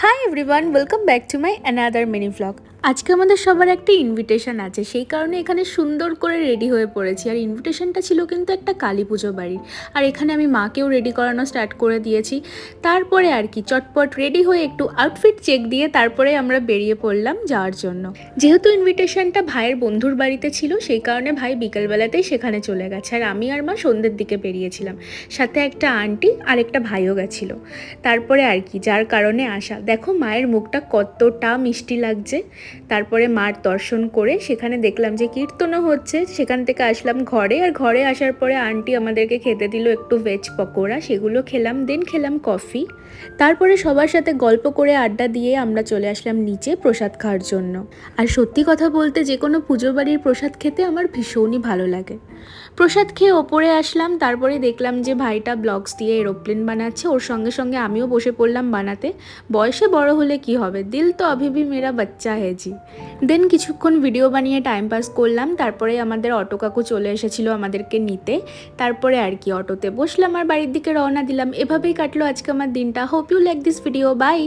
Hi everyone, welcome back to my another mini vlog. আজকে আমাদের সবার একটা ইনভিটেশন আছে, সেই কারণে এখানে সুন্দর করে রেডি হয়ে পড়েছি। আর ইনভিটেশনটা ছিল কিন্তু একটা কালী পুজো বাড়ির। আর এখানে আমি মাকেও রেডি করানো স্টার্ট করে দিয়েছি। তারপরে আর কি চটপট রেডি হয়ে একটু আউটফিট চেক দিয়ে তারপরে আমরা বেরিয়ে পড়লাম যাওয়ার জন্য। যেহেতু ইনভিটেশনটা ভাইয়ের বন্ধুর বাড়িতে ছিল, সেই কারণে ভাই বিকেলবেলাতেই সেখানে চলে গেছে। আর আমি আর মা সন্ধ্যের দিকে বেরিয়েছিলাম, সাথে একটা আন্টি আর একটা ভাইও গেছিলো। তারপরে আর কি যার কারণে আসা, দেখো মায়ের মুখটা কতটা মিষ্টি লাগছে। তারপরে মার দর্শন করে সেখানে দেখলাম যে কীর্তনও হচ্ছে, সেখান থেকে আসলাম ঘরে। আর ঘরে আসার পরে আন্টি আমাদেরকে খেতে দিল একটু ভেজ পকোড়া, সেগুলো খেলাম, দেন খেলাম কফি। তারপরে সবার সাথে গল্প করে আড্ডা দিয়ে আমরা চলে আসলাম নিচে প্রসাদ খাওয়ার জন্য। আর সত্যি কথা বলতে যে কোনো পুজো বাড়ির প্রসাদ খেতে আমার ভীষণই ভালো লাগে। প্রসাদ খেয়ে ওপরে আসলাম, তারপরে দেখলাম যে ভাইটা ব্লকস দিয়ে এরোপ্লেন বানাচ্ছে, ওর সঙ্গে সঙ্গে আমিও বসে পড়লাম বানাতে। বয়সে বড় হলে কি হবে, দিল তো অভি ভি মেরা বাচ্চা है जी। দেন কিছুক্ষণ ভিডিও বানিয়ে টাইম পাস করলাম। তারপরে আমাদের অটো কাকু চলে এসেছিলো আমাদেরকে নিতে। তারপরে আর কি অটোতে বসলাম আর বাড়ির দিকে রওনা দিলাম। এভাবেই কাটলো আজকে আমার দিনটা। Hope you like this video, by.